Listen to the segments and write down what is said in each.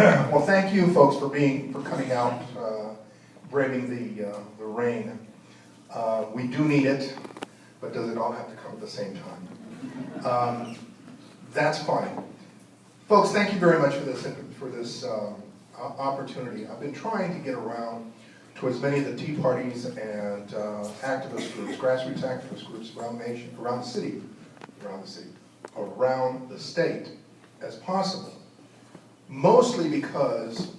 Well, thank you, folks, for coming out, braving the rain. We do need it, but does it all have to come at the same time? That's fine, folks. Thank you very much for this opportunity. I've been trying to get around to as many of the Tea Parties and activist groups, grassroots activist groups around the nation, around the state as possible. Mostly because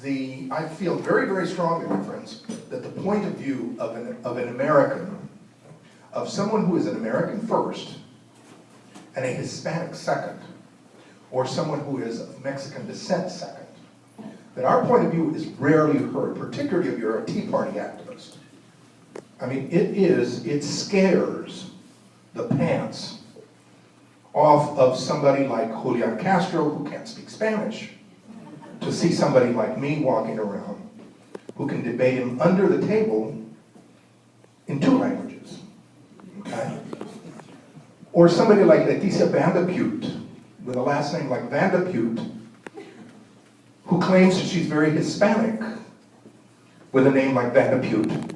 I feel very, very strongly, my friends, that the point of view of an American, of someone who is an American first and a Hispanic second, or someone who is of Mexican descent second, that our point of view is rarely heard, particularly if you're a Tea Party activist. I mean, it scares the pants off of somebody like Julian Castro, who can't speak Spanish, to see somebody like me walking around who can debate him under the table in 2 languages, okay? Or somebody like Leticia Vandepute, with a last name like Vandepute, who claims that she's very Hispanic with a name like Vandepute,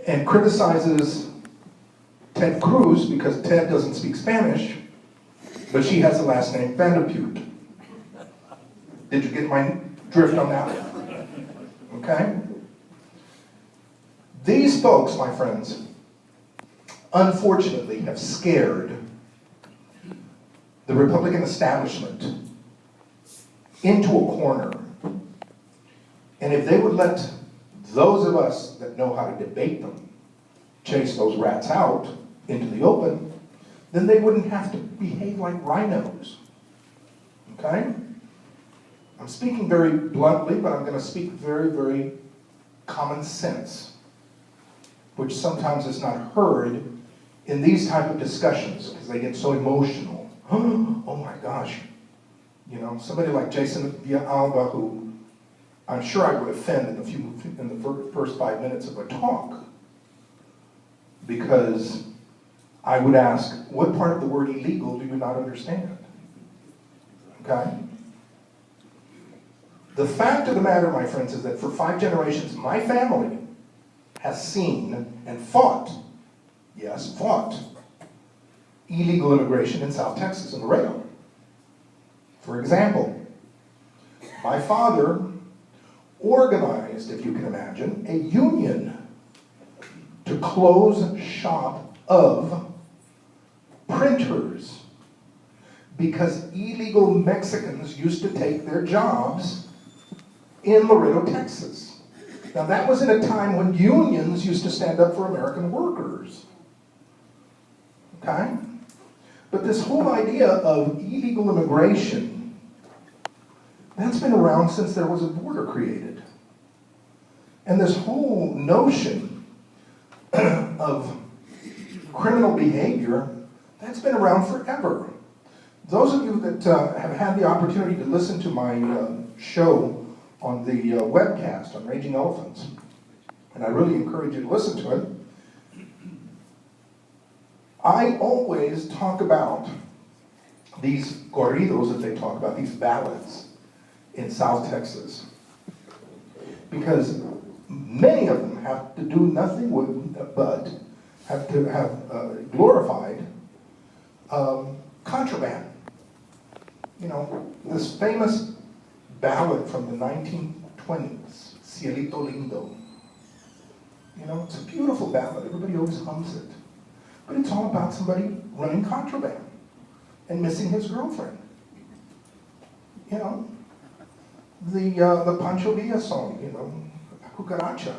and criticizes Ted Cruz because Ted doesn't speak Spanish, but she has the last name Vandepute. Did you get my drift on that one? Okay? These folks, my friends, unfortunately have scared the Republican establishment into a corner. And if they would let those of us that know how to debate them chase those rats out into the open, then they wouldn't have to behave like rhinos. Okay? I'm speaking very bluntly, but I'm going to speak very, very common sense, which sometimes is not heard in these type of discussions because they get so emotional. Oh my gosh. You know, somebody like Jason Villalba, who I'm sure I would offend in the first 5 minutes of a talk, because I would ask, what part of the word illegal do you not understand? Okay? The fact of the matter, my friends, is that for 5 generations, my family has seen and fought, yes, fought, illegal immigration in South Texas and Laredo. For example, my father organized, if you can imagine, a union to close shop of printers because illegal Mexicans used to take their jobs in Laredo, Texas. Now that was in a time when unions used to stand up for American workers. Okay? But this whole idea of illegal immigration, that's been around since there was a border created. And this whole notion of criminal behavior, that's been around forever. Those of you that have had the opportunity to listen to my show on the webcast on Raging Elephants, and I really encourage you to listen to it, I always talk about these corridos that they talk about, these ballads in South Texas, because many of them have to do nothing but have to have glorified contraband. You know, this famous ballad from the 1920s, Cielito Lindo. You know, it's a beautiful ballad. Everybody always hums it. But it's all about somebody running contraband and missing his girlfriend. You know, the Pancho Villa song, you know, Cucaracha.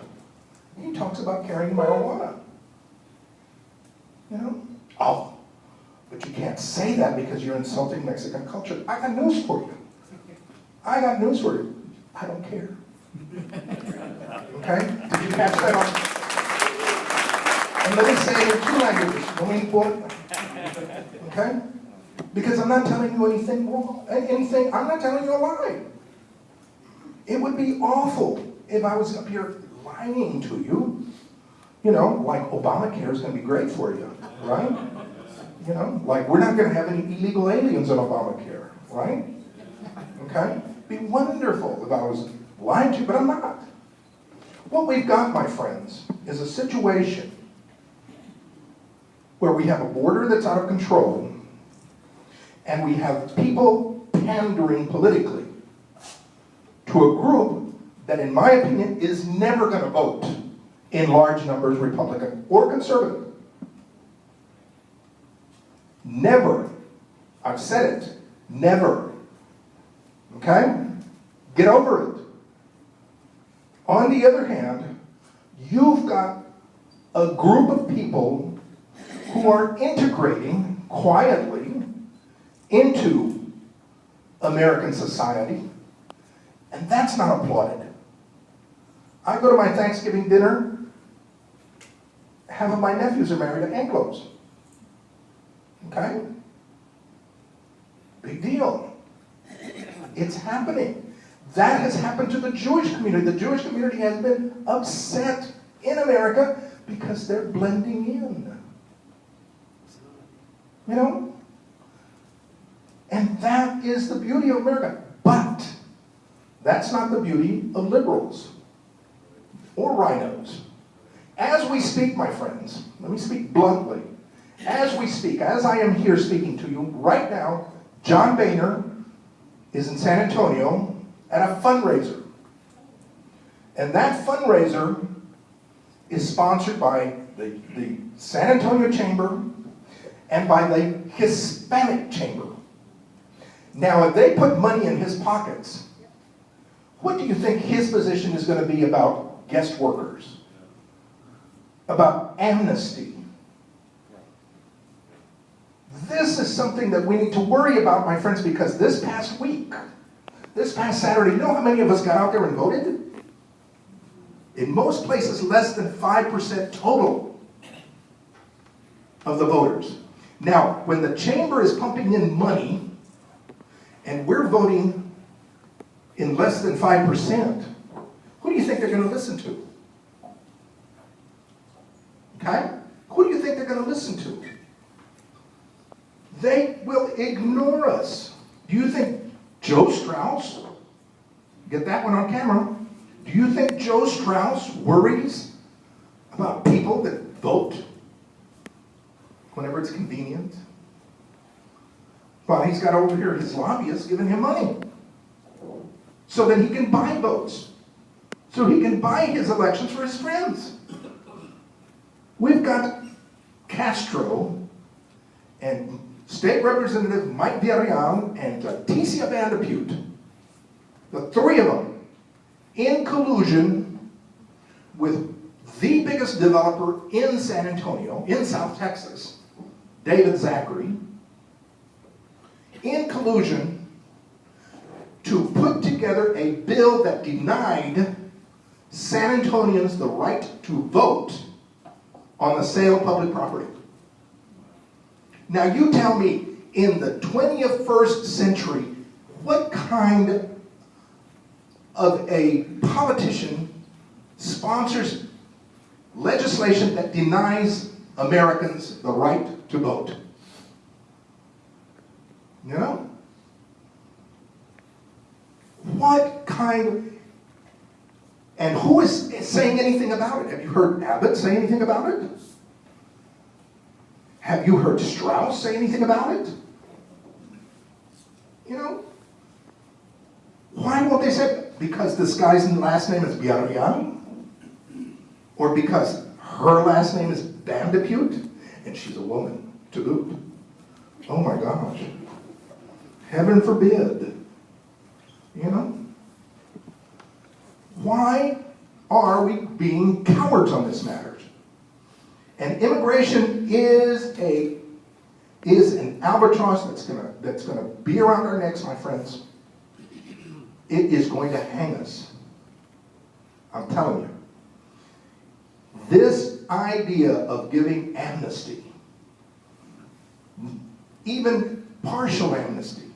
He talks about carrying marijuana. You know? Oh, but you can't say that because you're insulting Mexican culture. I got news for you. I got news for you. I don't care. Okay? Did you catch that on? And let me say it in 2 languages. No me importa. Okay? Because I'm not telling you anything wrong. I'm not telling you a lie. It would be awful if I was up here lying to you. You know, like Obamacare is going to be great for you, right? You know, like we're not going to have any illegal aliens on Obamacare, right? Okay? It'd be wonderful if I was lying to you, but I'm not. What we've got, my friends, is a situation where we have a border that's out of control, and we have people pandering politically to a group that, in my opinion, is never going to vote in large numbers Republican or conservative. Never. I've said it. Never. Okay? Get over it. On the other hand, you've got a group of people who are integrating quietly into American society, and that's not applauded. I go to my Thanksgiving dinner, half of my nephews are married to Anglos. Okay? Big deal. It's happening. That has happened to the Jewish community. The Jewish community has been upset in America because they're blending in. You know? And that is the beauty of America. But that's not the beauty of liberals or rhinos. As we speak, my friends, let me speak bluntly. As we speak, as I am here speaking to you right now, John Boehner is in San Antonio at a fundraiser. And that fundraiser is sponsored by the San Antonio Chamber and by the Hispanic Chamber. Now, if they put money in his pockets, what do you think his position is going to be about guest workers? About amnesty? This is something that we need to worry about, my friends, because this past week, this past Saturday, you know how many of us got out there and voted? In most places, less than 5% total of the voters. Now, when the chamber is pumping in money, and we're voting in less than 5%, who do you think they're going to listen to? Okay? Who do you think they're going to listen to? They will ignore us. Do you think Joe Strauss, get that one on camera, do you think Joe Strauss worries about people that vote whenever it's convenient? Well, he's got over here his lobbyists giving him money so that he can buy votes, so he can buy his elections for his friends. We've got Castro and State Representative Mike Villarreal and Leticia Vanderpute, the three of them, in collusion with the biggest developer in San Antonio, in South Texas, David Zachary, in collusion to put together a bill that denied San Antonians the right to vote on the sale of public property. Now you tell me, in the 21st century, what kind of a politician sponsors legislation that denies Americans the right to vote? You know? What kind of... And who is saying anything about it? Have you heard Abbott say anything about it? Have you heard Strauss say anything about it? You know? Why won't they say it? Because this guy's last name is Villarreal? Or because her last name is Vanderpute? And she's a woman, to boot. Oh my gosh. Heaven forbid. You know? Why are we being cowards on this matter? And immigration is an albatross that's gonna be around our necks, my friends. It is going to hang us. I'm telling you. This idea of giving amnesty, even partial amnesty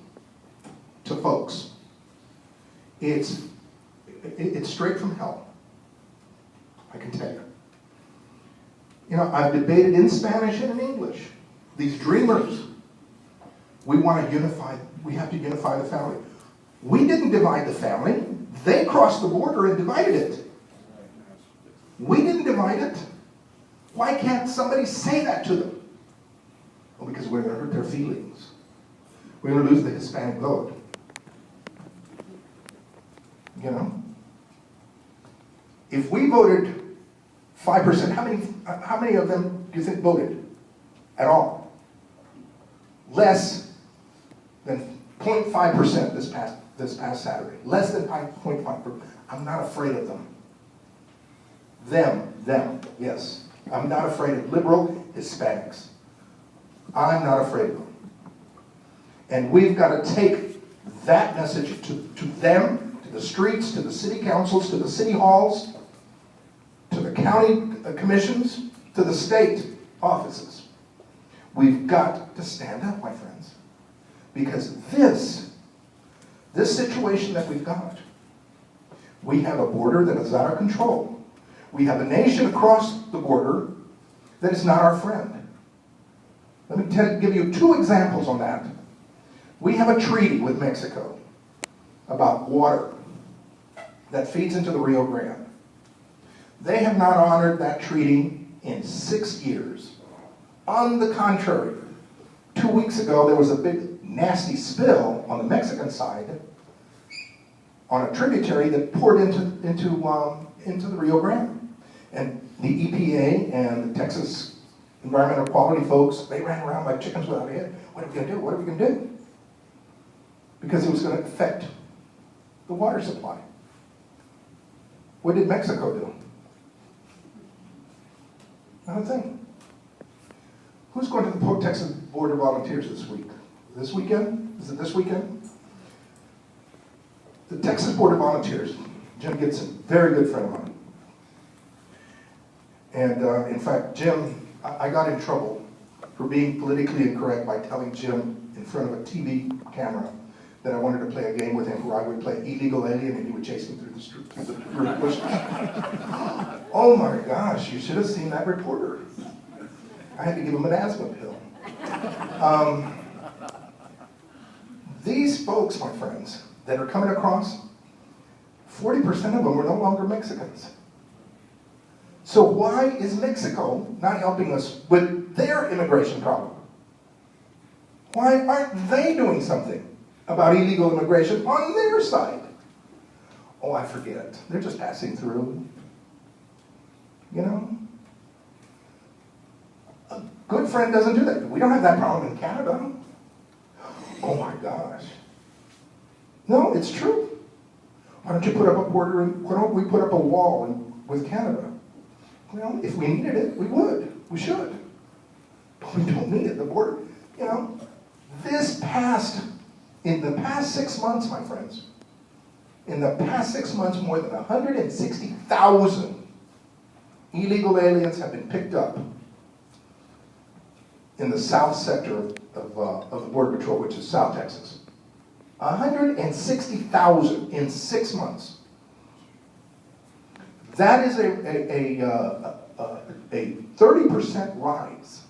to folks, it's straight from hell. I can tell you. You know, I've debated in Spanish and in English. These dreamers, we want to unify, we have to unify the family. We didn't divide the family. They crossed the border and divided it. We didn't divide it. Why can't somebody say that to them? Well, because we're going to hurt their feelings. We're going to lose the Hispanic vote. You know? If we voted 5%, how many of them do you think voted at all? Less than 0.5% this past Saturday. Less than 0.5%. I'm not afraid of them. Them, yes. I'm not afraid of liberal Hispanics. I'm not afraid of them. And we've got to take that message to them, to the streets, to the city councils, to the city halls, to the county commissions, to the state offices. We've got to stand up, my friends. Because this situation that we've got, we have a border that is out of control. We have a nation across the border that is not our friend. Let me give you two examples on that. We have a treaty with Mexico about water that feeds into the Rio Grande. They have not honored that treaty in 6 years. On the contrary, 2 weeks ago there was a big nasty spill on the Mexican side on a tributary that poured into the Rio Grande. And the EPA and the Texas Environmental Quality folks, they ran around like chickens without a head. What are we going to do? What are we going to do? Because it was going to affect the water supply. What did Mexico do? Not a thing. Who's going to the Texas Border Volunteers this week? This weekend? Is it this weekend? The Texas Border Volunteers, Jim Gibson, very good friend of mine. And in fact, Jim, I got in trouble for being politically incorrect by telling Jim in front of a TV camera that I wanted to play a game with him where I would play illegal alien and he would chase me through the street, through the bushes. Oh my gosh, you should have seen that reporter. I had to give him an asthma pill. These folks, my friends, that are coming across, 40% of them are no longer Mexicans. So why is Mexico not helping us with their immigration problem? Why aren't they doing something about illegal immigration on their side? Oh, I forget. They're just passing through. You know? A good friend doesn't do that. We don't have that problem in Canada. Oh my gosh. No, it's true. Why don't you put up a border and why don't we put up a wall with Canada? Well, if we needed it, we would. We should. But we don't need it. The border, you know, in the past 6 months, my friends, in the past 6 months, more than 160,000 illegal aliens have been picked up in the south sector of the Border Patrol, which is South Texas. 160,000 in 6 months. That is a 30% rise.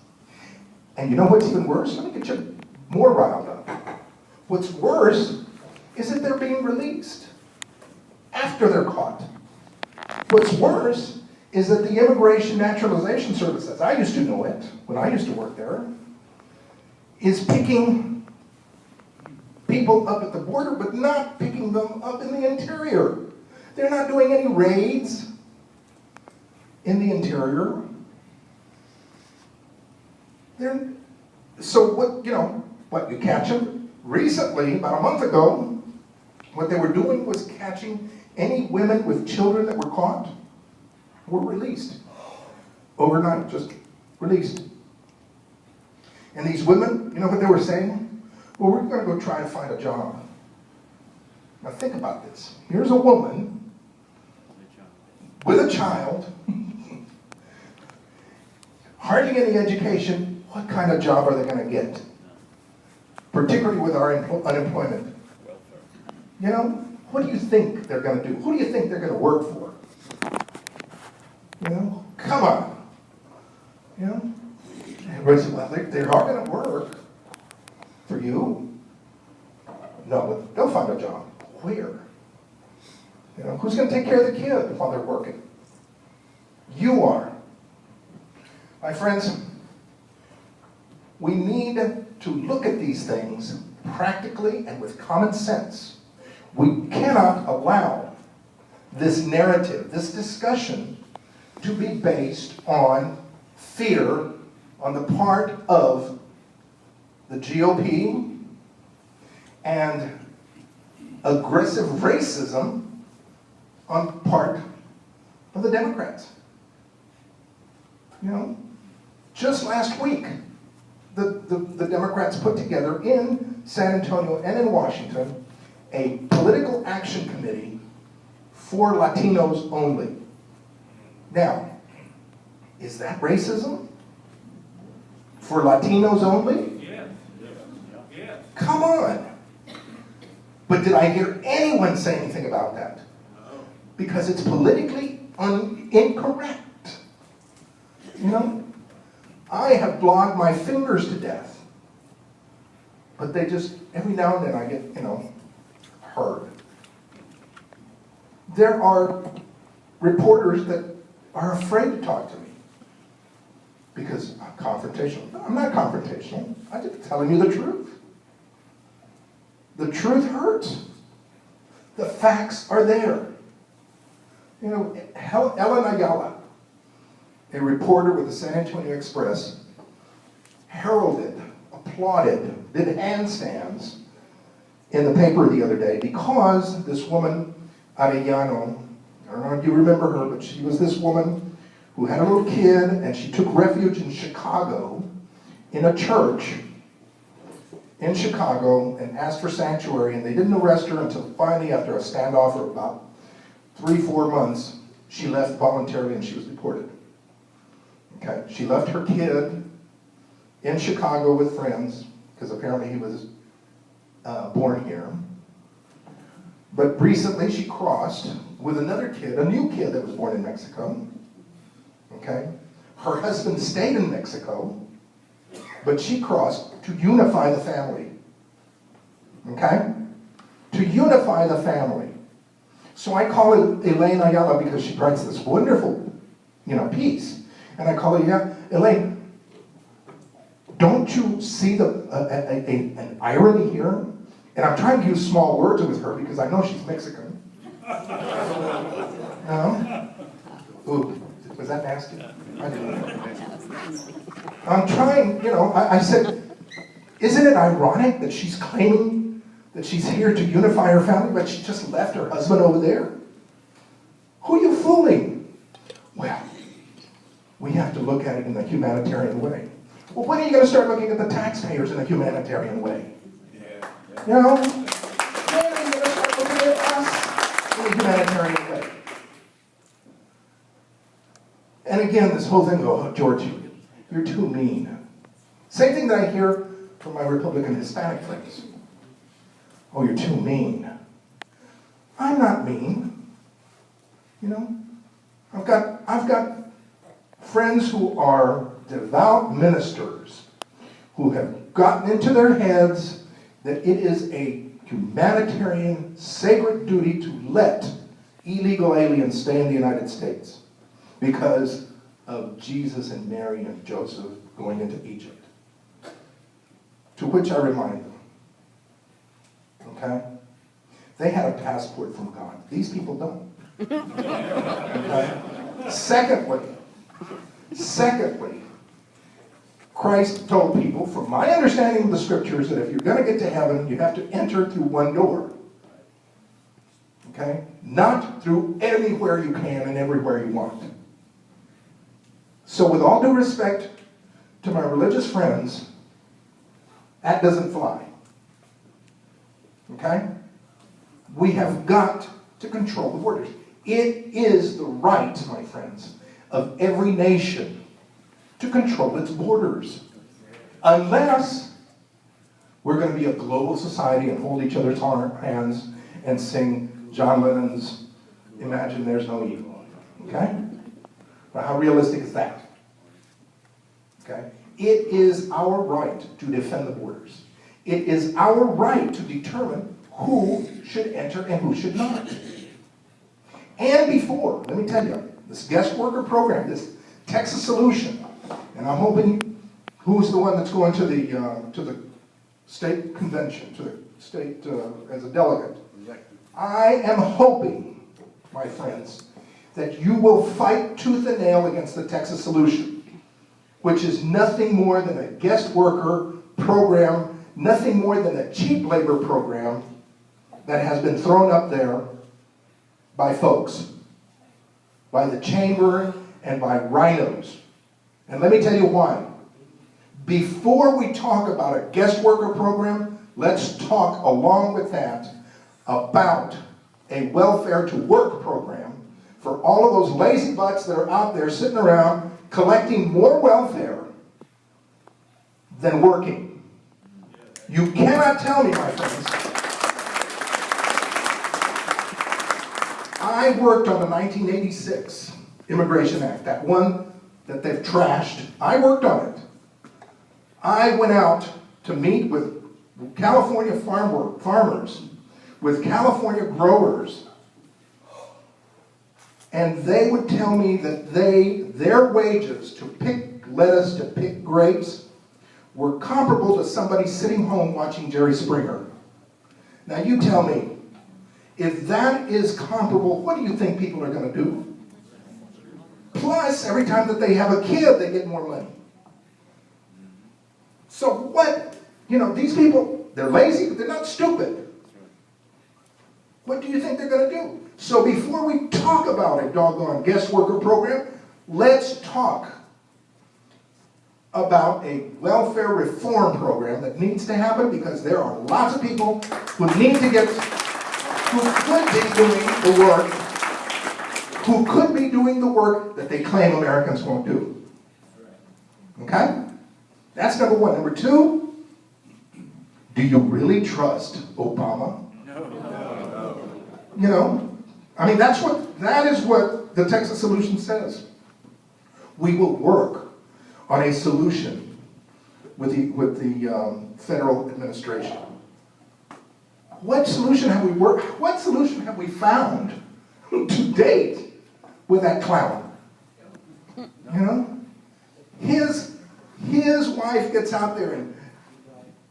And you know what's even worse? Let me get you more riled up. What's worse is that they're being released after they're caught. What's worse is that the Immigration Naturalization Service, as I used to know it, when I used to work there, is picking people up at the border, but not picking them up in the interior. They're not doing any raids in the interior. So what, you catch them? Recently, about a month ago, what they were doing was catching any women with children that were caught, were released. Overnight, just released. And these women, you know what they were saying? Well, we're going to go try to find a job. Now think about this. Here's a woman with a child, hardly any education. What kind of job are they going to get? Particularly with our unemployment. You know, what do you think they're going to do? Who do you think they're going to work for? You know, come on. You know, everybody says, well, they are going to work for you. No, but they'll find a job. Where? You know, who's going to take care of the kid while they're working? You are. My friends, we need to look at these things practically and with common sense. We cannot allow this narrative, this discussion, to be based on fear on the part of the GOP and aggressive racism on part of the Democrats. You know, just last week, the Democrats put together in San Antonio and in Washington a political action committee for Latinos only. Now, is that racism? For Latinos only? Yes. Yes. Come on. But did I hear anyone say anything about that? No. Because it's politically incorrect. You know, I have blogged my fingers to death. But they just, every now and then I get, you know, heard. There are reporters that are afraid to talk to me because I'm confrontational. No, I'm not confrontational. I'm just telling you the truth. The truth hurts. The facts are there. You know, Ellen Ayala, a reporter with the San Antonio Express, heralded, applauded, did handstands in the paper the other day because this woman, Arellano, I don't know if you remember her, but she was this woman who had a little kid and she took refuge in Chicago in a church in Chicago and asked for sanctuary, and they didn't arrest her until finally, after a standoff for about 3-4 months, she left voluntarily and she was deported. Okay, she left her kid in Chicago with friends, because apparently he was born here. But recently she crossed with another kid, a new kid that was born in Mexico. Okay, her husband stayed in Mexico, but she crossed to unify the family. Okay, to unify the family. So I call it Elaine Ayala because she writes this wonderful, you know, piece. And I call her, yeah, Elaine, don't you see an irony here? And I'm trying to use small words with her because I know she's Mexican. Ooh, was that nasty? I didn't know. I'm trying, you know, I said, isn't it ironic that she's claiming that she's here to unify her family, but she just left her husband over there? Who are you fooling? Well, we have to look at it in a humanitarian way. Well, when are you going to start looking at the taxpayers in a humanitarian way? Yeah. You know? When are you going to start looking at us in a humanitarian way? And again, this whole thing, oh, George, you're too mean. Same thing that I hear from my Republican Hispanic friends. Oh, you're too mean. I'm not mean. You know? I've got friends who are devout ministers who have gotten into their heads that it is a humanitarian, sacred duty to let illegal aliens stay in the United States because of Jesus and Mary and Joseph going into Egypt. To which I remind them, okay? They had a passport from God. These people don't. Okay? Secondly, Christ told people, from my understanding of the scriptures, that if you're going to get to heaven, you have to enter through one door. Okay? Not through anywhere you can and everywhere you want. So with all due respect to my religious friends, that doesn't fly. Okay? We have got to control the borders. It is the right, my friends, of every nation to control its borders. Unless we're going to be a global society and hold each other's hands and sing John Lennon's Imagine There's No Evil. Okay? Now, how realistic is that? Okay? It is our right to defend the borders. It is our right to determine who should enter and who should not. And before, let me tell you, this guest worker program, this Texas solution, and I'm hoping, who's the one that's going to the state convention, to the state as a delegate? I am hoping, my friends, that you will fight tooth and nail against the Texas solution, which is nothing more than a guest worker program, nothing more than a cheap labor program that has been thrown up there by folks, by the chamber and by rhinos. And let me tell you why. Before we talk about a guest worker program, let's talk along with that about a welfare to work program for all of those lazy butts that are out there sitting around collecting more welfare than working. You cannot tell me, my friends. I worked on the 1986 Immigration Act, that one that they've trashed. I worked on it. I went out to meet with California farmers, with California growers, and they would tell me that their wages to pick lettuce, to pick grapes, were comparable to somebody sitting home watching Jerry Springer. Now you tell me, if that is comparable, what do you think people are going to do? Plus, every time that they have a kid, they get more money. So what, these people, they're lazy, but they're not stupid. What do you think they're going to do? So before we talk about a doggone guest worker program, let's talk about a welfare reform program that needs to happen, because there are lots of people who could be doing the work that they claim Americans won't do. Okay? That's number one. Number two, do you really trust Obama? No. That is what the Texas solution says. We will work on a solution with the federal administration. What solution have we found to date with that clown? His wife gets out there and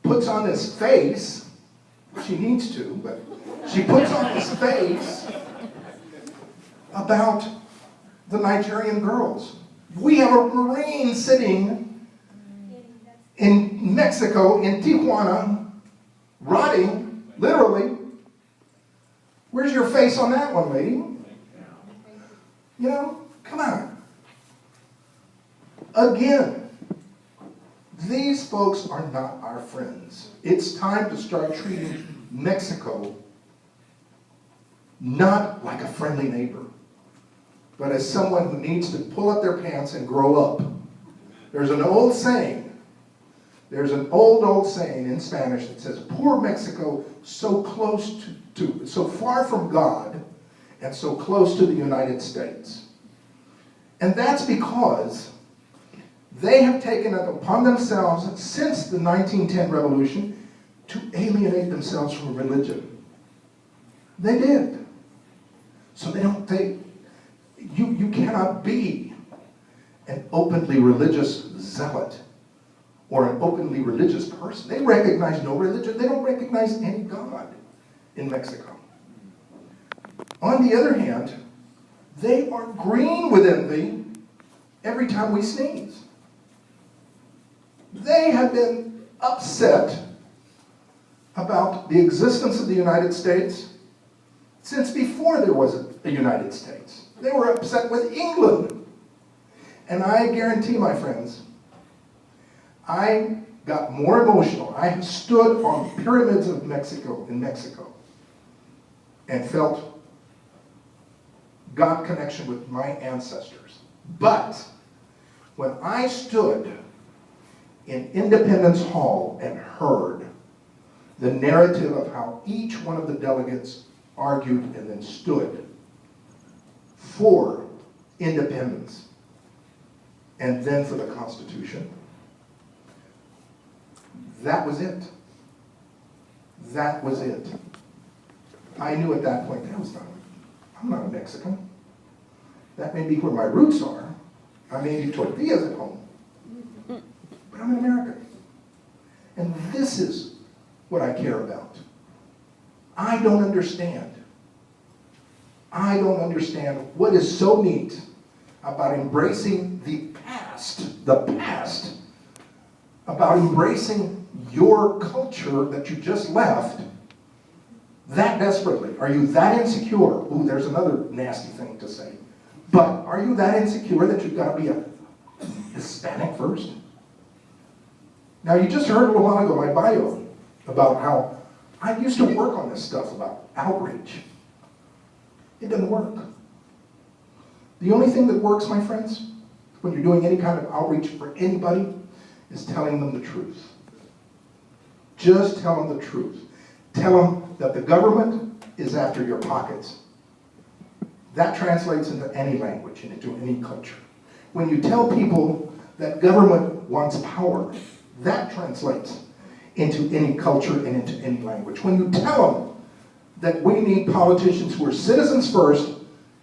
puts on this face. She needs to, but she puts on this face about the Nigerian girls. We have a Marine sitting in Mexico, in Tijuana, rotting, literally. Where's your face on that one, lady? Come on. Again, these folks are not our friends. It's time to start treating Mexico not like a friendly neighbor, but as someone who needs to pull up their pants and grow up. There's an old saying in Spanish that says, poor Mexico, so close so far from God, and so close to the United States. And that's because they have taken it upon themselves since the 1910 revolution to alienate themselves from religion. They did. So you cannot be an openly religious zealot or an openly religious person. They recognize no religion. They don't recognize any God in Mexico. On the other hand, they are green with envy every time we sneeze. They have been upset about the existence of the United States since before there was a United States. They were upset with England. And I guarantee, my friends, I got more emotional. I have stood on the pyramids of Mexico, in Mexico, and felt God connection with my ancestors. But when I stood in Independence Hall and heard the narrative of how each one of the delegates argued and then stood for independence and then for the Constitution, that was it. That was it. I knew at that point, I'm not a Mexican. That may be where my roots are. I may eat tortillas at home. But I'm an American. And this is what I care about. I don't understand. I don't understand what is so neat about embracing the past, about embracing your culture that you just left that desperately. Are you that insecure? Ooh, there's another nasty thing to say. But are you that insecure that you've got to be a Hispanic first? Now, you just heard a little while ago my bio about how I used to work on this stuff about outreach. It doesn't work. The only thing that works, my friends, when you're doing any kind of outreach for anybody, is telling them the truth. Just tell them the truth. Tell them that the government is after your pockets. That translates into any language and into any culture. When you tell people that government wants power, that translates into any culture and into any language. When you tell them that we need politicians who are citizens first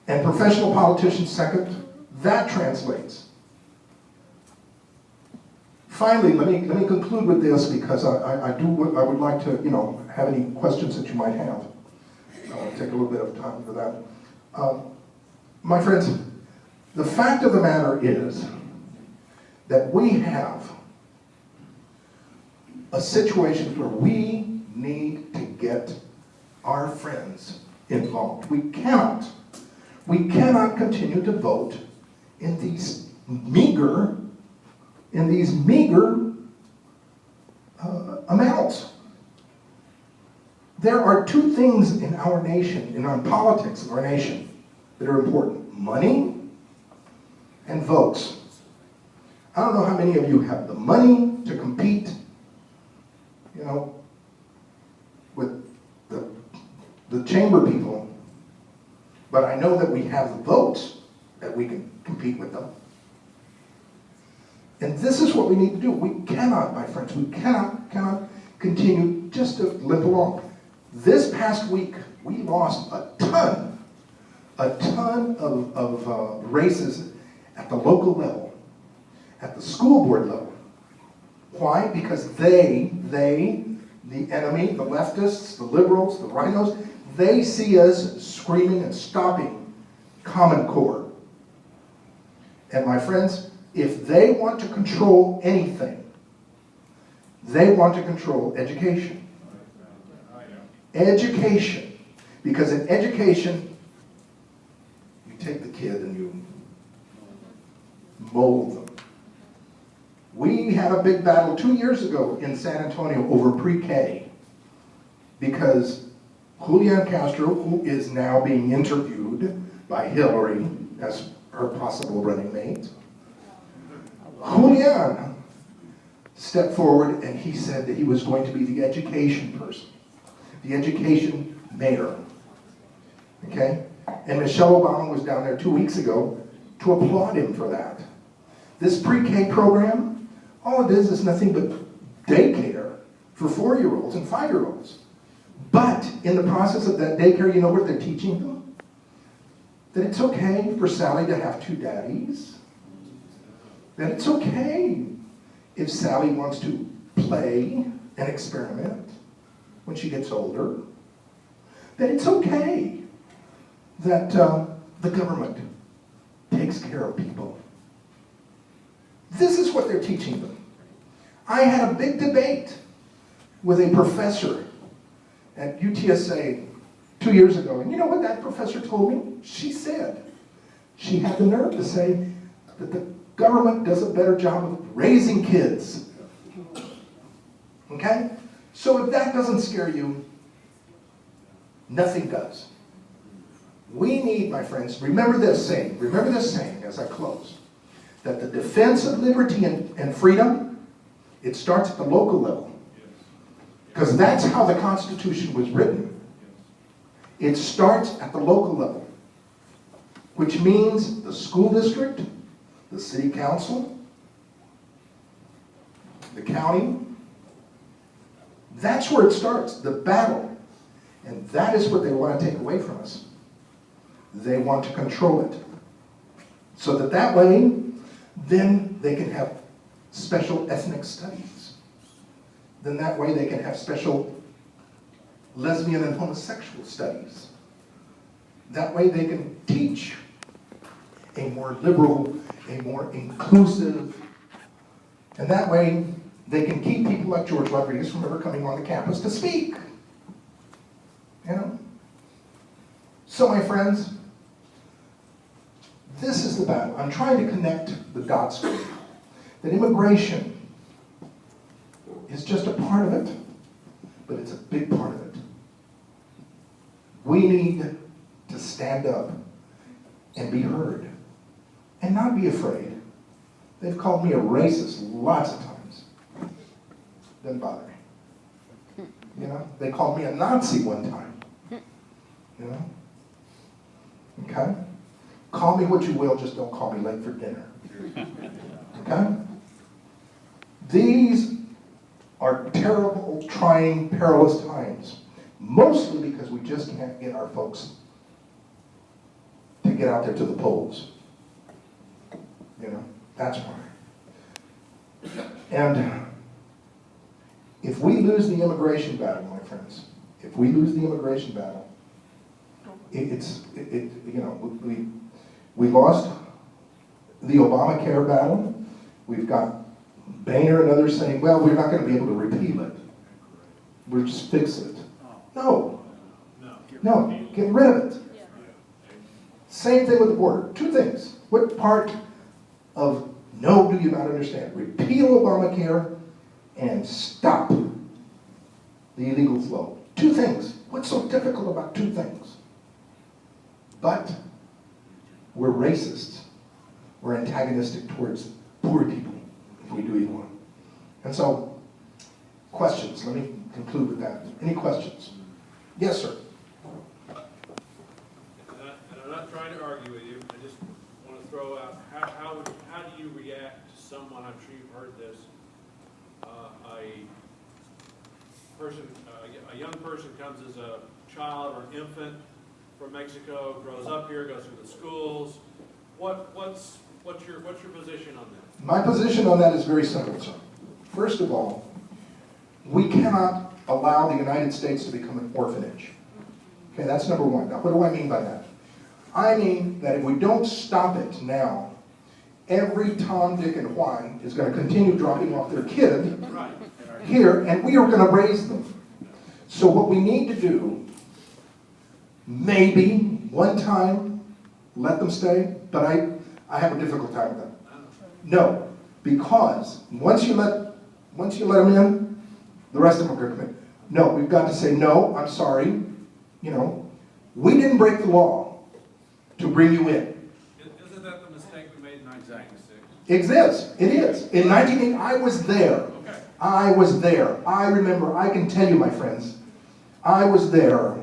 and professional politicians second, that translates. Finally, let me conclude with this, because I would like to have any questions that you might have. I want to take a little bit of time for that. My friends, the fact of the matter is that we have a situation where we need to get our friends involved. We cannot continue to vote in these meager amounts. There are two things in our nation, in our politics of our nation, that are important: money and votes. I don't know how many of you have the money to compete, with the chamber people, but I know that we have the votes that we can compete with them. And this is what we need to do. We cannot, my friends, we cannot continue just to limp along. This past week, we lost a ton of races at the local level, at the school board level. Why? Because the enemy, the leftists, the liberals, the rhinos, they see us screaming and stopping Common Core. And my friends, if they want to control anything, they want to control education. Education. Because in education, you take the kid and you mold them. We had a big battle 2 years ago in San Antonio over pre-K, because Julian Castro, who is now being interviewed by Hillary as her possible running mate, Julian stepped forward and he said that he was going to be the education person, the education mayor. Okay? And Michelle Obama was down there 2 weeks ago to applaud him for that. This pre-K program, all it is nothing but daycare for 4-year-olds and 5-year-olds. But in the process of that daycare, you know what they're teaching them? That it's okay for Sally to have 2 daddies. That it's okay if Sally wants to play and experiment when she gets older. That it's okay that the government takes care of people. This is what they're teaching them. I had a big debate with a professor at UTSA 2 years ago. And you know what that professor told me? She said, she had the nerve to say that the government does a better job of raising kids. Okay? So if that doesn't scare you, nothing does. We need, my friends, remember this saying as I close, that the defense of liberty and freedom, it starts at the local level. Because that's how the Constitution was written. It starts at the local level, which means the school district, the city council, the county. That's where it starts, the battle. And that is what they want to take away from us. They want to control it. So that way, then they can have special ethnic studies. Then that way they can have special lesbian and homosexual studies. That way they can teach a more liberal, a more inclusive, and that way they can keep people like George Rodriguez from ever coming on the campus to speak. You know? So my friends, this is the battle. I'm trying to connect the dots for you. That immigration is just a part of it, but it's a big part of it. We need to stand up and be heard and not be afraid. They've called me a racist lots of times. Doesn't bother me. You know, they called me a Nazi one time. You know? Okay? Call me what you will, just don't call me late for dinner. Okay? These are terrible, trying, perilous times. Mostly because we just can't get our folks to get out there to the polls. You know, that's why. And if we lose the immigration battle, my friends, if we lose the immigration battle, we lost the Obamacare battle. We've got Boehner and others saying, well, we're not going to be able to repeal it. We'll just fix it. No, get rid of it. Same thing with the border. Two things. What part of no do you not understand? Repeal Obamacare and stop the illegal flow. Two things. What's so difficult about two things? But we're racists. We're antagonistic towards poor people if we do either one. And so, questions. Let me conclude with that. Any questions? Yes, sir. And I'm not trying to argue with you. I just want to throw out, how do you react to someone, I'm sure you've heard this, a young person comes as a child or infant from Mexico, grows up here, goes through the schools. What's your position on that? My position on that is very simple, sir. First of all, we cannot allow the United States to become an orphanage. Okay, that's number one. Now, what do I mean by that? I mean that if we don't stop it now, every Tom, Dick, and Juan is going to continue dropping off their kid here, and we are going to raise them. So what we need to do, maybe one time, let them stay, but I have a difficult time with that. No, because once you let them in, the rest of them are going to come in. No, we've got to say, no, I'm sorry. You know, we didn't break the law to bring you in. Isn't that the mistake we made in 1996? Exists. It is. In 1980, I was there. Okay. I was there. I remember, I can tell you, my friends, I was there,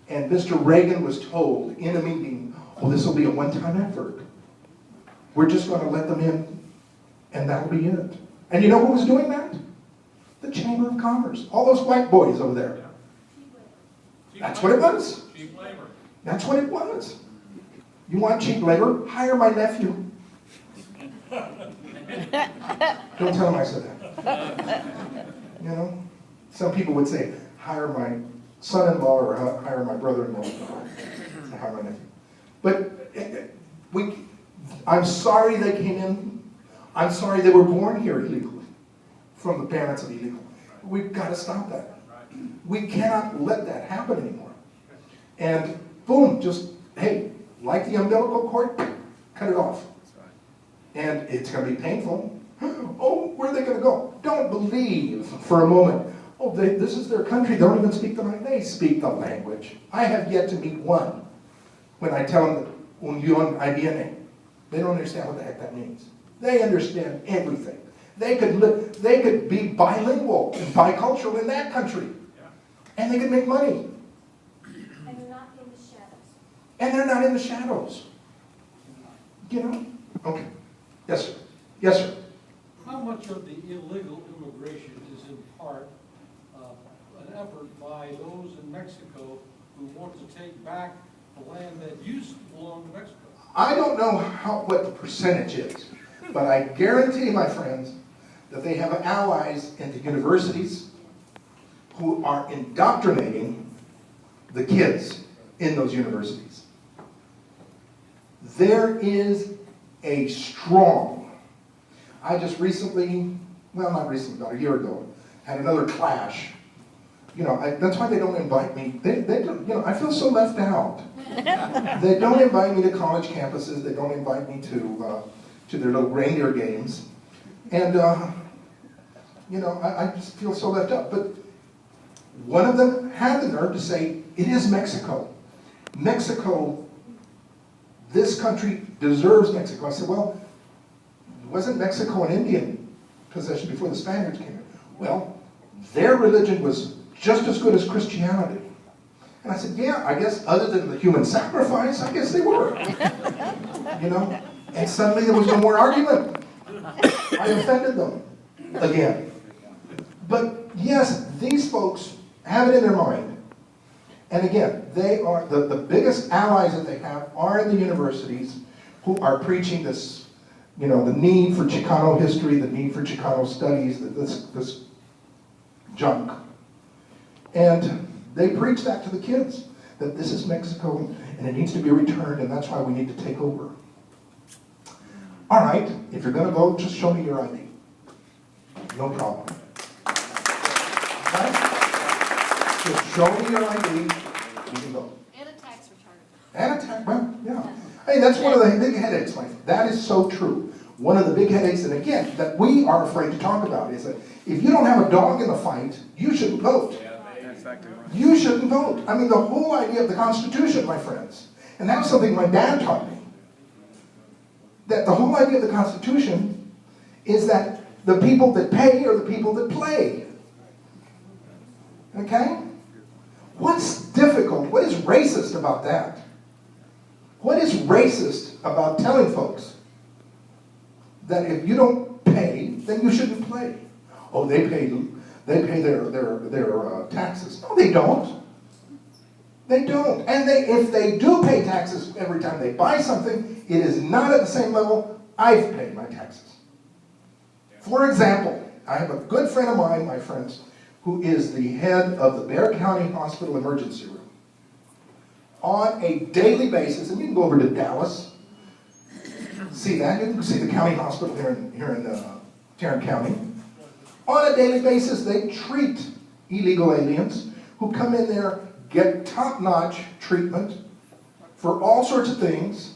and Mr. Reagan was told in a meeting, oh, this will be a one-time effort. We're just going to let them in, and that'll be it. And you know who was doing that? The Chamber of Commerce. All those white boys over there. That's what it was. Cheap labor. That's what it was. You want cheap labor? Hire my nephew. Don't tell him I said that. You know? Some people would say, hire my son-in-law or hire my brother-in-law. Hire my nephew. But I'm sorry they came in. I'm sorry they were born here illegally, from the parents of illegal. We've got to stop that. We cannot let that happen anymore. And boom, just, hey, like the umbilical cord, cut it off. And it's going to be painful. Oh, where are they going to go? Don't believe for a moment, oh, this is their country. They don't even speak the language. They speak the language. I have yet to meet one when I tell them unión ahí viene. They don't understand what the heck that means. They understand everything. They could be bilingual and bicultural in that country. And they could make money. And they're not in the shadows. And they're not in the shadows. You know? Okay. Yes, sir. Yes, sir. How much of the illegal immigration is in part an effort by those in Mexico who want to take back the land that used to belong to Mexico. I don't know what the percentage is, but I guarantee, my friends, that they have allies in the universities who are indoctrinating the kids in those universities. There is a strong, I just recently, well, not recently, about a year ago, had another clash. You know, that's why they don't invite me. They don't, you know, I feel so left out. They don't invite me to college campuses. They don't invite me to their little reindeer games. And, you know, I just feel so left out. But one of them had the nerve to say, it is Mexico. Mexico, this country deserves Mexico. I said, well, wasn't Mexico an Indian possession before the Spaniards came in? Well, their religion was just as good as Christianity. And I said, yeah, I guess other than the human sacrifice, I guess they were. You know? And suddenly there was no more argument. I offended them again. But yes, these folks have it in their mind. And again, they are, the biggest allies that they have are in the universities who are preaching this, you know, the need for Chicano history, the need for Chicano studies, this junk. And they preach that to the kids, that this is Mexico and it needs to be returned and that's why we need to take over. All right, if you're going to vote, just show me your ID. No problem. Okay? Just show me your ID, you can vote. And a tax return. And a tax, well, yeah. Hey, that's one of the big headaches, my friend. That is so true. One of the big headaches, and again, that we are afraid to talk about is that if you don't have a dog in the fight, you shouldn't vote. You shouldn't vote. I mean, the whole idea of the Constitution, my friends, and that was something my dad taught me, that the whole idea of the Constitution is that the people that pay are the people that play. Okay? What's difficult? What is racist about that? What is racist about telling folks that if you don't pay, then you shouldn't play? Oh, they pay their taxes. No, they don't. They don't. And if they do pay taxes every time they buy something, it is not at the same level I've paid my taxes. For example, I have a good friend of mine, my friends, who is the head of the Bexar County Hospital Emergency Room. On a daily basis, and you can go over to Dallas, see that. You can see the county hospital here in Tarrant County. On a daily basis, they treat illegal aliens who come in there, get top-notch treatment for all sorts of things,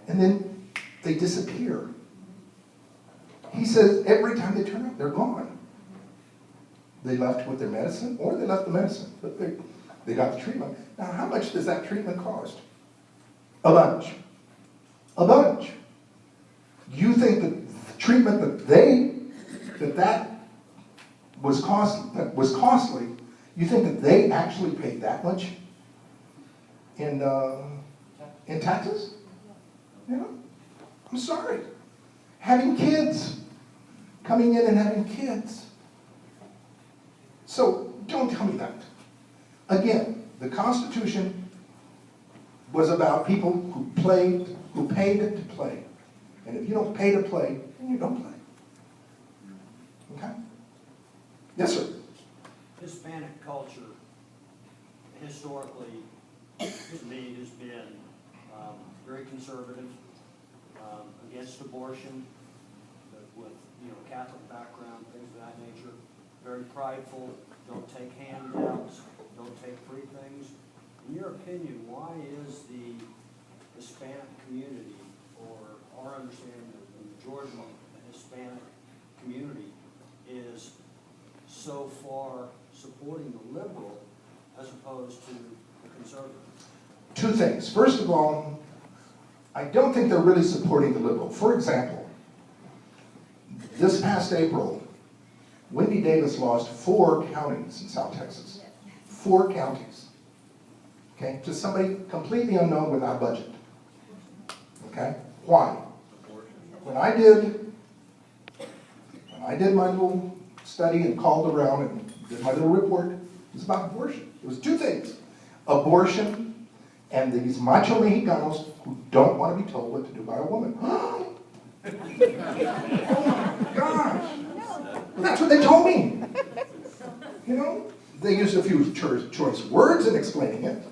and then they disappear. He says every time they turn up, they're gone. They left with their medicine, or they left the medicine, but they got the treatment. Now, how much does that treatment cost? A bunch. A bunch. You think that the treatment that was costly, you think that they actually paid that much in taxes? You know? I'm sorry. Having kids. Coming in and having kids. So, don't tell me that. Again, the Constitution was about people who paid to play. And if you don't pay to play, then you don't play. Okay? Yes, sir. Hispanic culture historically, to me, has been very conservative, against abortion, with Catholic background, things of that nature. Very prideful, don't take handouts, don't take free things. In your opinion, why is the Hispanic community, or our understanding of the majority of the Hispanic community, is so far supporting the liberal as opposed to the conservative? Two things. First of all, I don't think they're really supporting the liberal. For example, this past April, Wendy Davis lost 4 counties in South Texas. 4 counties. Okay? To somebody completely unknown without budget. Okay? Why? When I did my little study and called around and did my little report, was about abortion. It was two things. Abortion and these macho Mexicanos who don't want to be told what to do by a woman. Oh my gosh. Well, that's what they told me. You know, they used a few choice words in explaining it,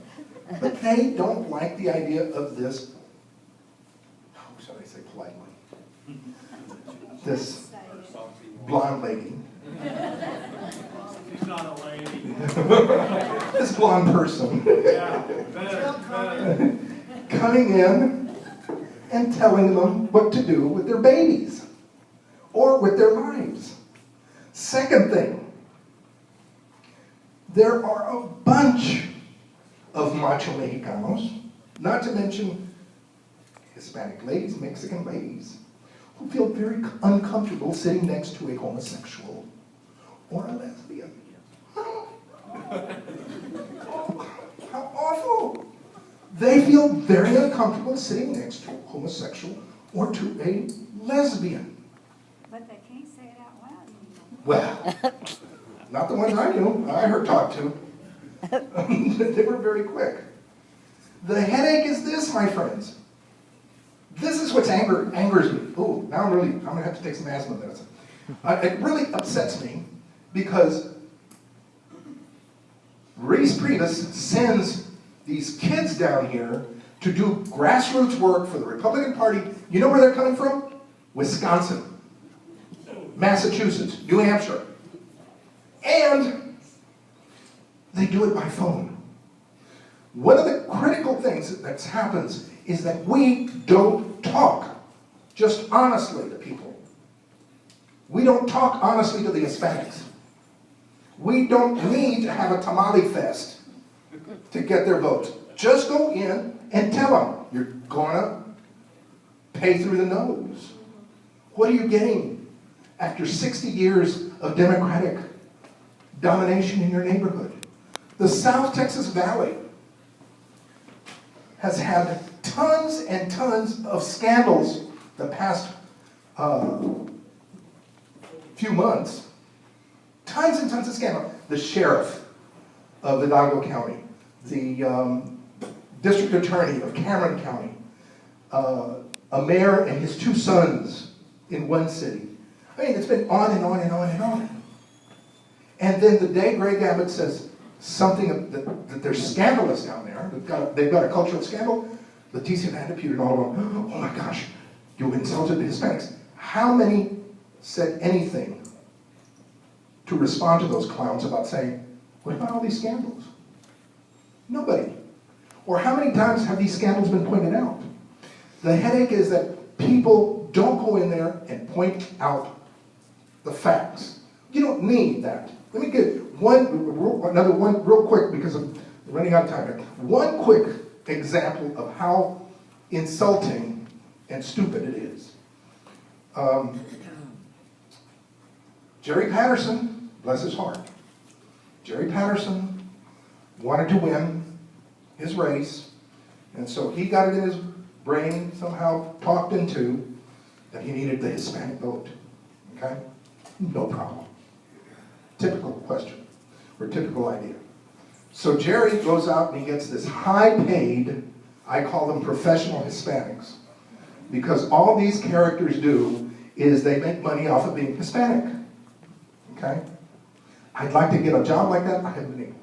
but they don't like the idea of this, how shall I say politely, this blonde lady. She's not a lady. This blonde person Yeah, better. coming in and telling them what to do with their babies or with their lives. Second thing, there are a bunch of macho Mexicanos, not to mention Hispanic ladies, Mexican ladies, who feel very uncomfortable sitting next to a homosexual or a lesbian. Oh, how awful! They feel very uncomfortable sitting next to a homosexual or to a lesbian. But they can't say it out loud anymore. Well, not the ones I knew, I heard talk to. They were very quick. The headache is this, my friends. This is what's angers me. Oh, now I'm gonna have to take some asthma medicine. It really upsets me because Reese Priebus sends these kids down here to do grassroots work for the Republican Party. You know where they're coming from? Wisconsin, Massachusetts, New Hampshire. And they do it by phone. One of the critical things that happens is that we don't talk just honestly to people. We don't talk honestly to the Hispanics. We don't need to have a tamale fest to get their votes. Just go in and tell them you're going to pay through the nose. What are you getting after 60 years of Democratic domination in your neighborhood? The South Texas Valley has had tons and tons of scandals the past few months. Tons and tons of scandals. The sheriff of Hidalgo County, the district attorney of Cameron County, a mayor and his two sons in one city. I mean, it's been on and on and on and on. And then the day Greg Abbott says something that they're scandalous down there, they've got a cultural scandal, Leticia Vanderpute and all of them, oh my gosh, you insulted the Hispanics. How many said anything to respond to those clowns about saying, what about all these scandals? Nobody. Or how many times have these scandals been pointed out? The headache is that people don't go in there and point out the facts. You don't need that. Let me get another one real quick because I'm running out of time here. One quick example of how insulting and stupid it is. Jerry Patterson, bless his heart, Jerry Patterson wanted to win his race, and so he got it in his brain, somehow talked into, that he needed the Hispanic vote. Okay? No problem. Typical question, or typical idea. So Jerry goes out and he gets this high-paid, I call them professional Hispanics, because all these characters do is they make money off of being Hispanic. Okay? I'd like to get a job like that. I haven't been able to.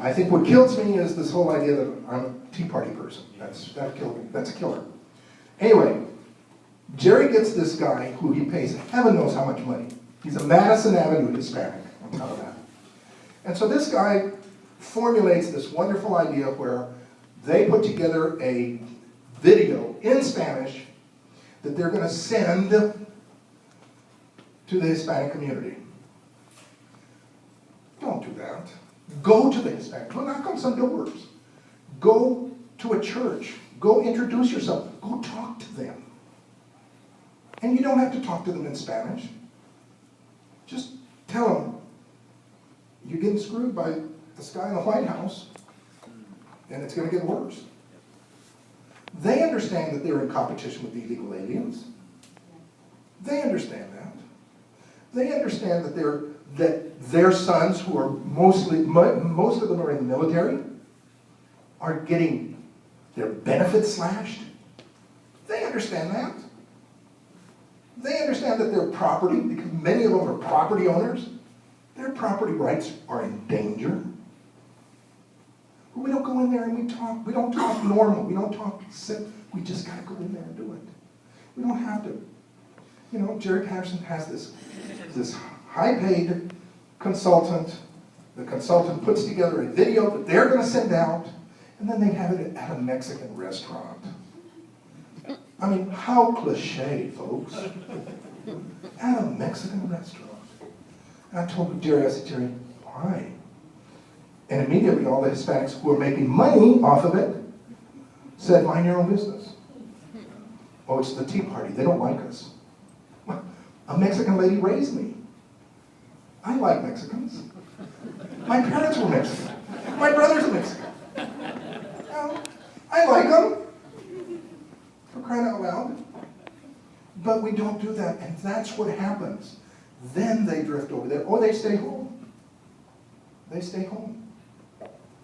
I think what kills me is this whole idea that I'm a Tea Party person. That's a killer. Anyway, Jerry gets this guy who he pays heaven knows how much money. He's a Madison Avenue Hispanic on top of that. And so this guy formulates this wonderful idea where they put together a video in Spanish that they're going to send to the Hispanic community. Don't do that. Go to the Hispanic. Go knock on some doors. Go to a church. Go introduce yourself. Go talk to them. And you don't have to talk to them in Spanish. Just tell them you're getting screwed by this guy in the White House, and it's going to get worse. They understand that they're in competition with the illegal aliens. They understand that. They understand that their sons, who are most of them are in the military, are getting their benefits slashed. They understand that. They understand that their property, because many of them are property owners, their property rights are in danger. We don't go in there and we don't talk normal, we don't talk simple, we just gotta go in there and do it. We don't have to. You know, Jerry Patterson has this high-paid consultant. The consultant puts together a video that they're gonna send out, and then they have it at a Mexican restaurant. I mean, how cliche, folks. At a Mexican restaurant. And I told Jerry, I said, Jerry, why? And immediately all the Hispanics who are making money off of it said, mind your own business. Oh, it's the Tea Party. They don't like us. A Mexican lady raised me. I like Mexicans. My parents were Mexican. My brother's a Mexican. Well, I like them. For crying out loud. But we don't do that, and that's what happens. Then they drift over there, or they stay home. They stay home.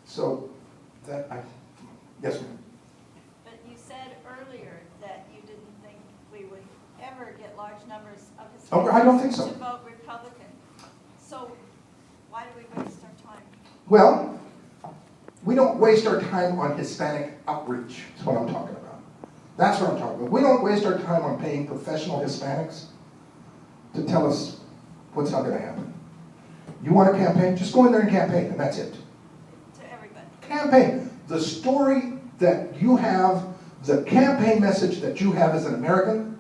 So, yes, ma'am. But you said earlier that you didn't think we would ever get large numbers of Oh, I don't think Hispanics so. to vote Republican. So why do we waste our time? Well, we don't waste our time on Hispanic outreach, is what I'm talking about. That's what I'm talking about. We don't waste our time on paying professional Hispanics to tell us what's not going to happen. You want a campaign? Just go in there and campaign, and that's it. To everybody. Campaign. The story that you have, the campaign message that you have as an American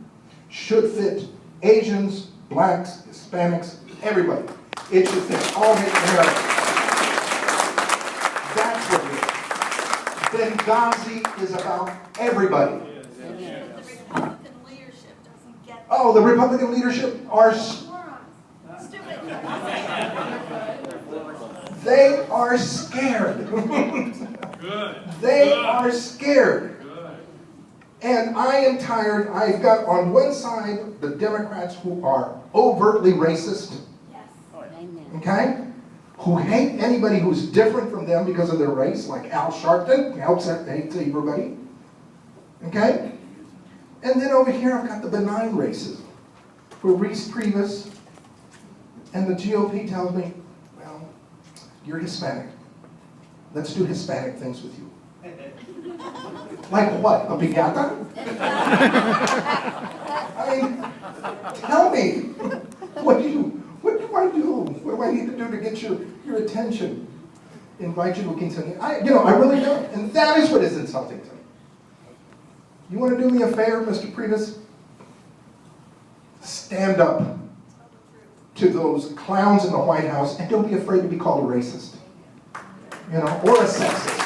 should fit Asians, blacks, Hispanics, everybody. It should fit all Americans. That's what it is. Benghazi is about everybody. But the Republican leadership doesn't get that. Oh, the Republican leadership are, Stupid. they are scared. Good. They are scared. Good. And I am tired. I've got on one side the Democrats who are overtly racist, Yes. okay? Who hate anybody who's different from them because of their race, like Al Sharpton, hates everybody, okay? And then over here I've got the benign racism, where Reese Priebus and the GOP tells me, well, you're Hispanic. Let's do Hispanic things with you. Like what? A piñata? I mean, tell me, what do I do? What do I need to do to get your attention? Invite you to a quinceañera? I really don't. And that is what is insulting to me. You want to do me a favor, Mr. Priebus? Stand up to those clowns in the White House and don't be afraid to be called a racist. Or a sexist.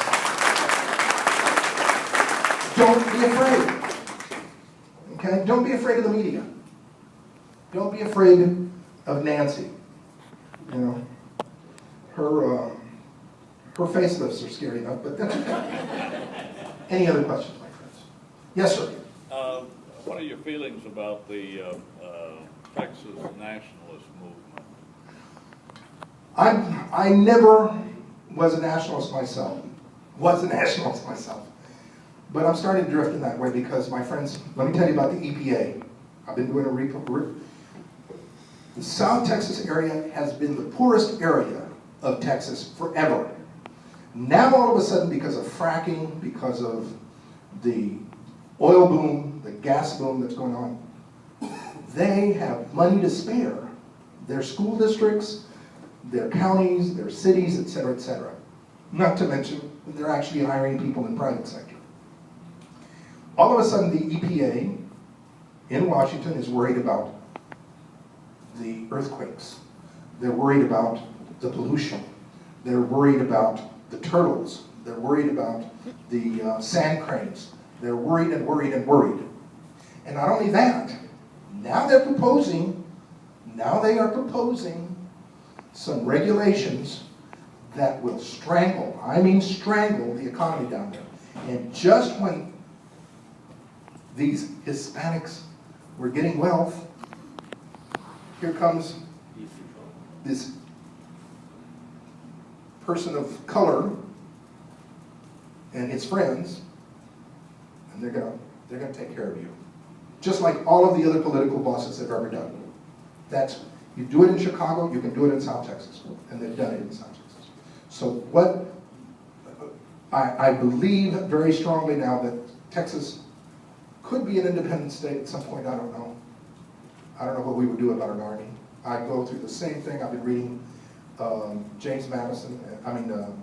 Don't be afraid. Okay? Don't be afraid of the media. Don't be afraid of Nancy. Her facelifts are scary enough, but that's okay. Any other questions, my friends? Yes, sir. What are your feelings about the Texas nationalist movement? I never was a nationalist myself. But I'm starting to drift in that way because, my friends, let me tell you about the EPA. I've been doing a report. The South Texas area has been the poorest area of Texas forever. Now all of a sudden, because of fracking, because of the oil boom, the gas boom that's going on, they have money to spare. Their school districts, their counties, their cities, et cetera, et cetera. Not to mention, they're actually hiring people in the private sector. All of a sudden, the EPA in Washington is worried about the earthquakes. They're worried about the pollution. They're worried about the turtles. They're worried about the sand cranes. They're worried and worried and worried. And not only that, now they are proposing some regulations that will strangle the economy down there. And just when these Hispanics were getting wealth, here comes this person of color and his friends, and they're gonna take care of you. Just like all of the other political bosses have ever done. You do it in Chicago, you can do it in South Texas, and they've done it in South Texas. So what, I believe very strongly now that Texas could be an independent state at some point, I don't know. I don't know what we would do about an army. I go through the same thing. I've been reading John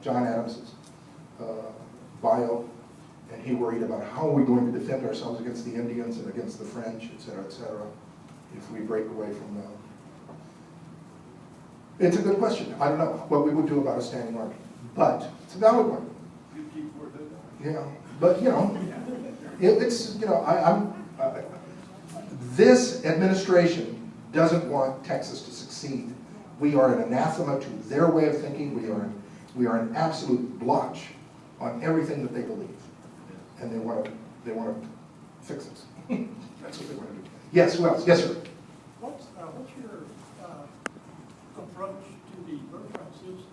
Adams's bio, and he worried about how are we going to defend ourselves against the Indians and against the French, et cetera, if we break away from them. It's a good question. I don't know what we would do about a standing army, but it's a valid one. Yeah, but it's this administration doesn't want Texas to succeed. We are an anathema to their way of thinking. We are an absolute blotch on everything that they believe, and they want to fix us. That's what they want to do. Yes, who else? Yes, sir. What's your approach to the birthright citizenship?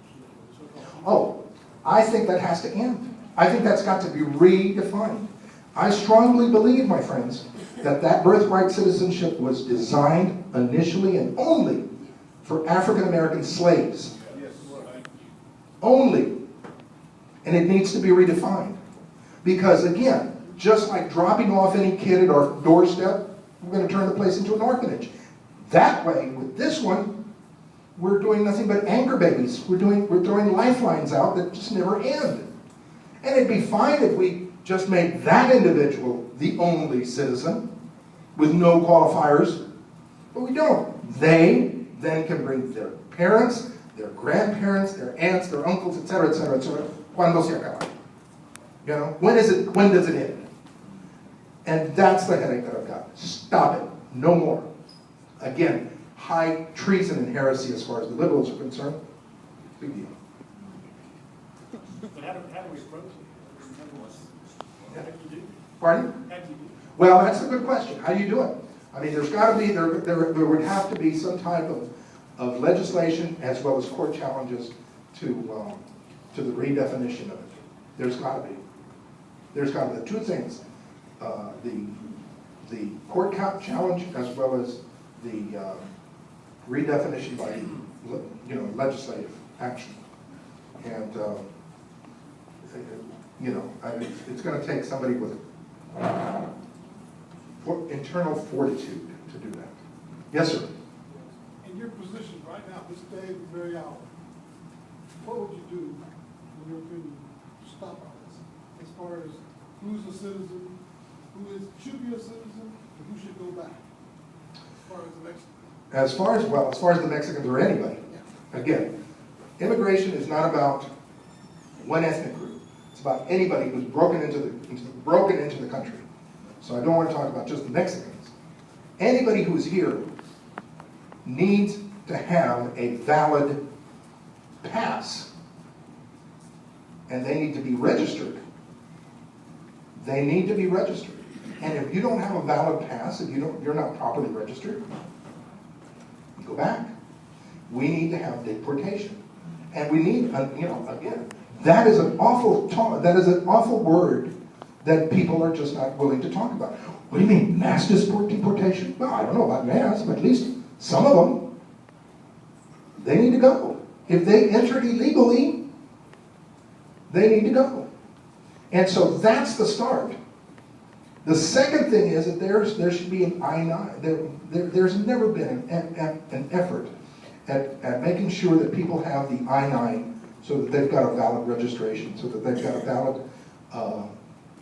Oh, I think that has to end. I think that's got to be redefined. I strongly believe, my friends, that birthright citizenship was designed initially and only for African American slaves. Only. And it needs to be redefined. Because again, just like dropping off any kid at our doorstep, we're going to turn the place into an orphanage. That way, with this one, we're doing nothing but anchor babies. We're throwing lifelines out that just never end. And it'd be fine if we just made that individual the only citizen with no qualifiers, but we don't. They then can bring their parents, their grandparents, their aunts, their uncles, etc., etc., etc. Cuando se acaba? When does it end? And that's the headache that I've got. Stop it. No more. Again, high treason and heresy as far as the liberals are concerned. Big deal. But how do we approach it? How do you do? Pardon? How do you do? Well, that's a good question. How do you do it? I mean, there's got to be, there would have to be some type of legislation as well as court challenges to the redefinition of it. There's got to be. There's got to be two things: the court challenge as well as the redefinition by legislative action. And it's going to take somebody with internal fortitude to do that. Yes, sir. In your position right now, this day, this very hour, what would you do, in your opinion, to stop all this? As far as who's a citizen, should be a citizen, and who should go back? As far as the Mexicans. As far as the Mexicans or anybody. Again, immigration is not about one ethnic group. It's about anybody who's broken into the country. So I don't want to talk about just the Mexicans. Anybody who's here needs to have a valid pass. And they need to be registered. They need to be registered. And if you don't have a valid pass, if you're not properly registered, you go back. We need to have deportation. And we need, again, that is an awful word that people are just not willing to talk about. What do you mean, mass deportation? Well, I don't know about mass, but at least some of them, they need to go. If they entered illegally, they need to go. And so that's the start. The second thing is that there should be an I-9. There's never been an effort at making sure that people have the I-9 so that they've got a valid registration, so that they've got a valid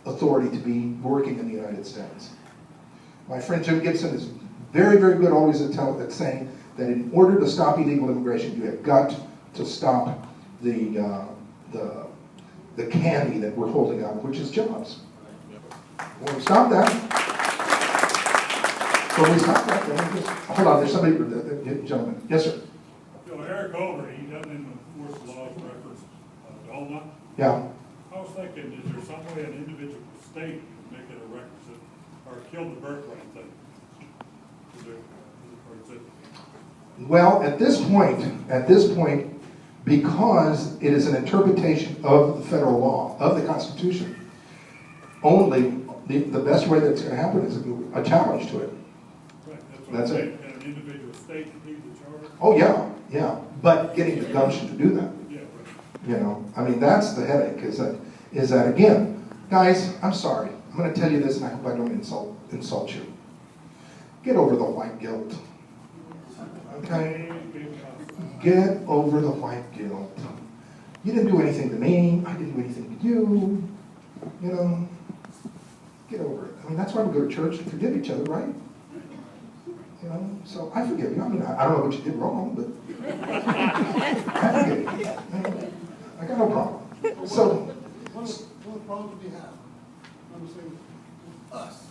authority to be working in the United States. My friend Jim Gibson is very, very good always at saying that in order to stop illegal immigration, you have got to stop the candy that we're holding out, which is jobs. When we stop that, then we just, hold on, there's somebody, gentleman. Yes, sir. Eric Over, he doesn't enforce the laws reference DOMA. Yeah. I was thinking, is there some way an individual state can make it a requisite or kill the birthright thing? Or is it? Well, at this point, because it is an interpretation of the federal law, of the Constitution. Only, the best way that's going to happen is a challenge to it. Right, That's what I'm it. saying. Can an individual state need the charter? Oh, yeah, yeah, but getting the gumption to do that. Yeah, right. You know, I mean, that's the headache, is that again, guys, I'm sorry, I'm going to tell you this, and I hope I don't insult you. Get over the white guilt. Okay? Get over the white guilt. You didn't do anything to me, I didn't do anything to you. You know, get over it. I mean, that's why we go to church, to forgive each other, right? You know, so I forgive you. I mean, I don't know what you did wrong, but I forgive you. You know, I got no problem. So, One of the problems we have, I'm saying, with us,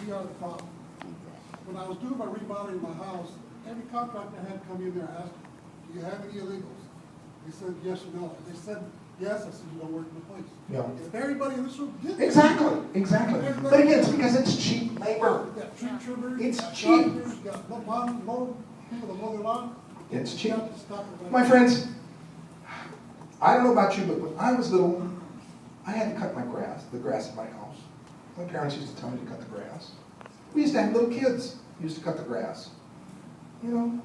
we are the problem. When I was doing my remodeling my house, every contractor had to come in there and ask, do you have any illegals? They said yes or no. They said yes. I said, you don't work in the place. yeah. If everybody in this room did that. Exactly. But again, it's because it's cheap labor. You got tree trimmers, It's you got cheap. gardeners, you got people that mow their lawn. It's You cheap. have to stop it right My now. friends, I don't know about you, but when I was little, I had to cut the grass in my house. My parents used to tell me to cut the grass. We used to have little kids who used to cut the grass. You know,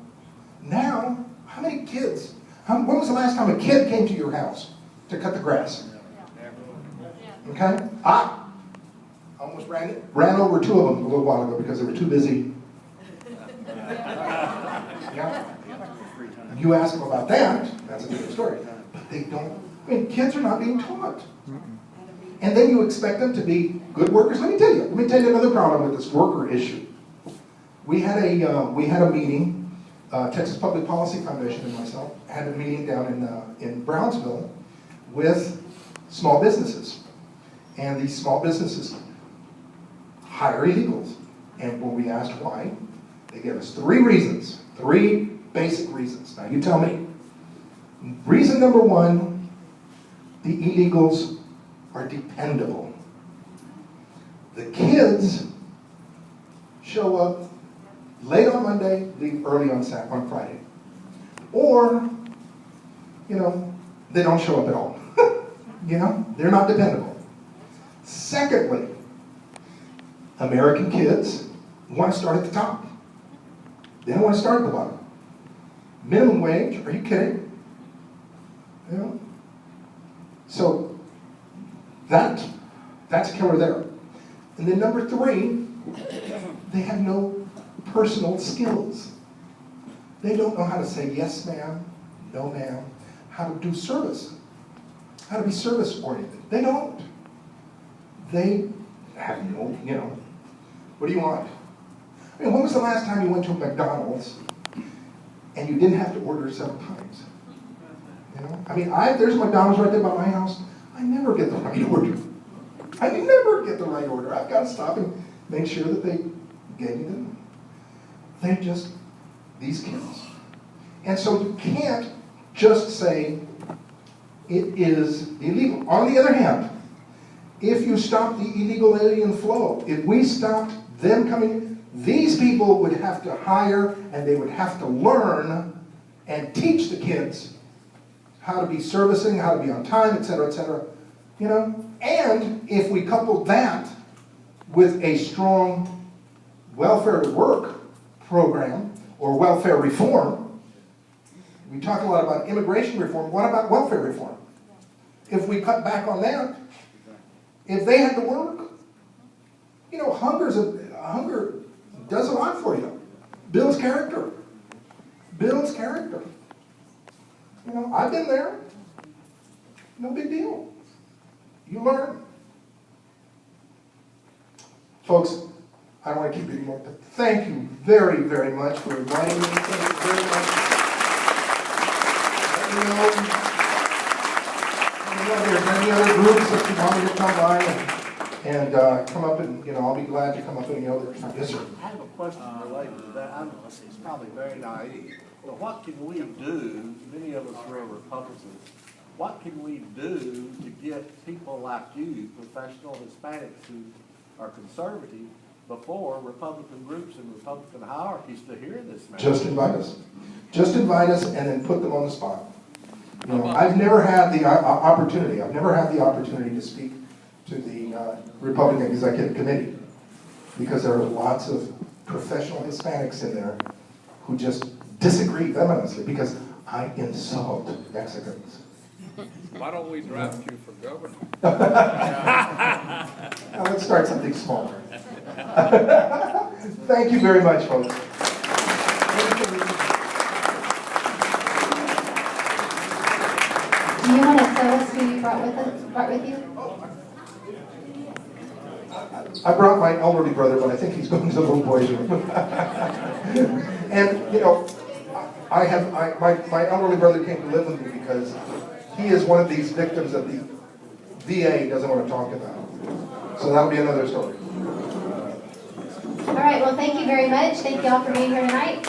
now, how many kids? When was the last time a kid came to your house to cut the grass? Okay? I almost ran over two of them a little while ago because they were too busy. Yeah. You ask them about that, that's a different story. But they don't, I mean, kids are not being taught. And then you expect them to be good workers. Let me tell you another problem with this worker issue. We had a meeting, Texas Public Policy Foundation and myself had a meeting down in Brownsville with small businesses. And these small businesses hire illegals. And when we asked why, they gave us three basic reasons. Now you tell me. Reason number one, the illegals are dependable. The kids show up late on Monday, leave early on Friday. Or, you know, they don't show up at all. You know, they're not dependable. Secondly, American kids want to start at the top. They don't want to start at the bottom. Minimum wage, are you kidding? You know? So, that's a killer there. And then number three, they have no personal skills. They don't know how to say yes ma'am, no ma'am, how to do service, how to be service oriented. They don't. They have no, you know, what do you want? I mean, when was the last time you went to a McDonald's and you didn't have to order several times? You know, I mean, there's a McDonald's right there by my house. I never get the right order. I never get the right order. I've got to stop and make sure that they gave me them. They're just these kids. And so you can't just say it is illegal. On the other hand, if you stop the illegal alien flow, if we stopped them coming, these people would have to hire and they would have to learn and teach the kids how to be servicing, how to be on time, etc., you know? And if we couple that with a strong welfare to work program or welfare reform, we talk a lot about immigration reform, what about welfare reform? If we cut back on that, if they had to work, you know, hunger does a lot for you. Builds character. Builds character. You know, I've been there. No big deal. You learn. Folks, I don't want to keep you anymore, but thank you very, very much for inviting me. Thank you very much. Let me know if there's any other groups that you want me to come by and come up and, you know, I'll be glad to come up any other time. Yes, sir. I have a question related to that. It's probably very naive, but what can we do, many of us who are Republicans, what can we do to get people like you, professional Hispanics who are conservative, before Republican groups and Republican hierarchies to hear this message? Just invite us. Just invite us and then put them on the spot. You know, I've never had the opportunity to speak to the Republican Executive Committee, because there are lots of professional Hispanics in there who just disagree vehemently, because I insult Mexicans. Why don't we draft you for governor? Now, let's start something small. Thank you very much, folks. Do you want to tell us who you brought with you? I brought my elderly brother, but I think he's going to the little boys' room. And, you know, my elderly brother came to live with me because he is one of these victims that the VA doesn't want to talk about. So that'll be another story. All right, well, thank you very much. Thank you all for being here tonight.